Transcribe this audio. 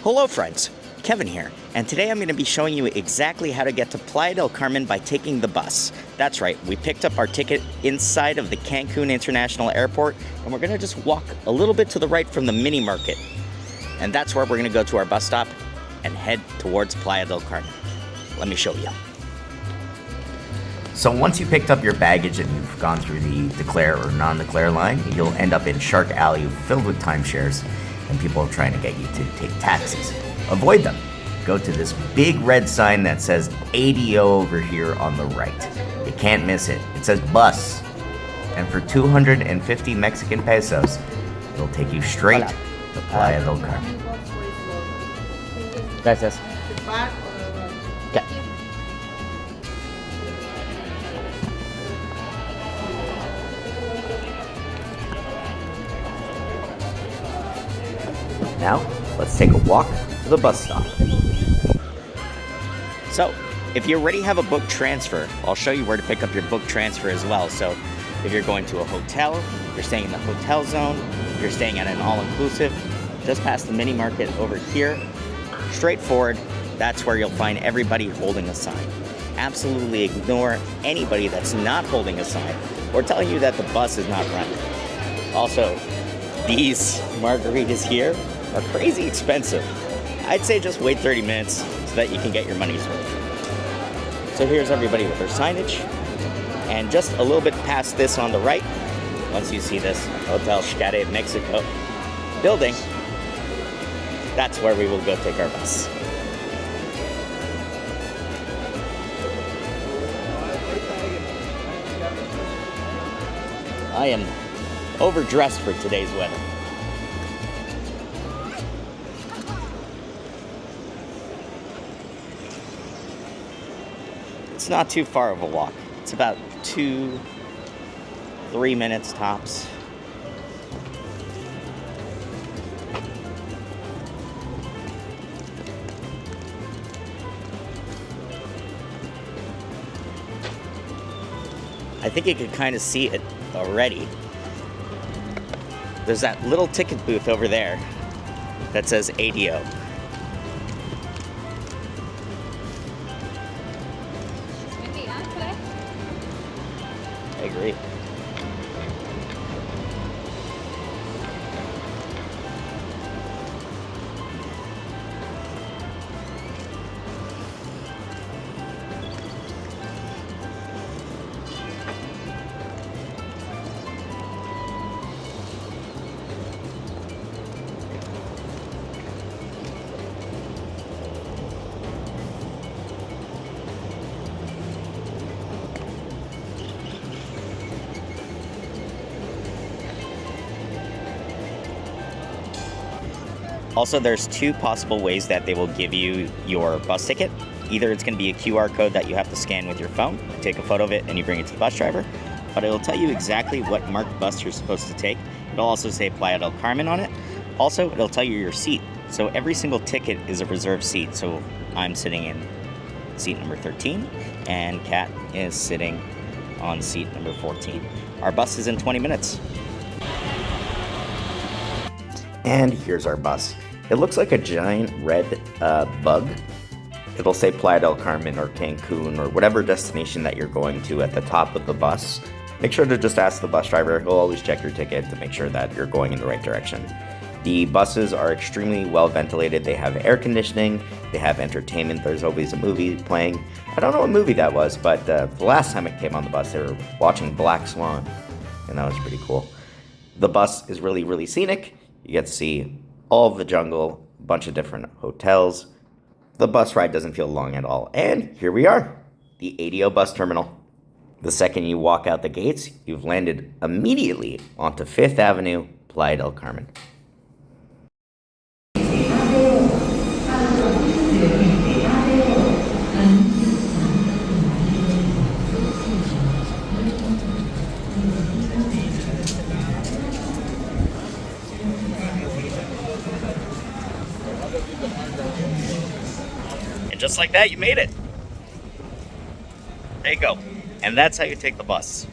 Hello friends, Kevin here, and today I'm going to be showing you exactly how to get to Playa del Carmen by taking the bus. That's right, we picked up our ticket inside of the Cancun International Airport, and we're going to just walk a little bit to the right from the mini market. And that's where we're going to go to our bus stop and head towards Playa del Carmen. Let me show you. So once you picked up your baggage and you've gone through the declare or non-declare line, you'll end up in Shark Alley filled with timeshares. And people are trying to get you to take taxis. Avoid them. Go to this big red sign that says ADO over here on the right. You can't miss it. It says bus. And for 250 Mexican pesos, it'll take you straight to Playa del Carmen. Gracias. Okay. Now, let's take a walk to the bus stop. So, if you already have a book transfer, I'll show you where to pick up your book transfer as well. So, if you're going to a hotel, you're staying in the hotel zone, you're staying at an all-inclusive, just past the mini market over here, straightforward, that's where you'll find everybody holding a sign. Absolutely ignore anybody that's not holding a sign or telling you that the bus is not running. Also, these margaritas here are crazy expensive. I'd say just wait 30 minutes so that you can get your money's worth. So here's everybody with their signage. And just a little bit past this on the right, once you see this Hotel Scenic Mexico building, that's where we will go take our bus. I am overdressed for today's weather. It's not too far of a walk. It's about 2-3 minutes tops. I think you can kind of see it already. There's that little ticket booth over there that says ADO. I agree. Also, there's two possible ways that they will give you your bus ticket. Either it's going to be a QR code that you have to scan with your phone, take a photo of it, and you bring it to the bus driver. But it'll tell you exactly what marked bus you're supposed to take. It'll also say Playa del Carmen on it. Also, it'll tell you your seat. So every single ticket is a reserved seat. So I'm sitting in seat number 13, and Kat is sitting on seat number 14. Our bus is in 20 minutes. And here's our bus. It looks like a giant red bug. It'll say Playa del Carmen or Cancun or whatever destination that you're going to at the top of the bus. Make sure to just ask the bus driver. He'll always check your ticket to make sure that you're going in the right direction. The buses are extremely well ventilated. They have air conditioning. They have entertainment. There's always a movie playing. I don't know what movie that was, but the last time it came on the bus, they were watching Black Swan, and that was pretty cool. The bus is really, really scenic. You get to see all of the jungle, a bunch of different hotels. The bus ride doesn't feel long at all. And here we are, the ADO bus terminal. The second you walk out the gates, you've landed immediately onto 5th Avenue, Playa del Carmen. And just like that, you made it. There you go. And that's how you take the bus.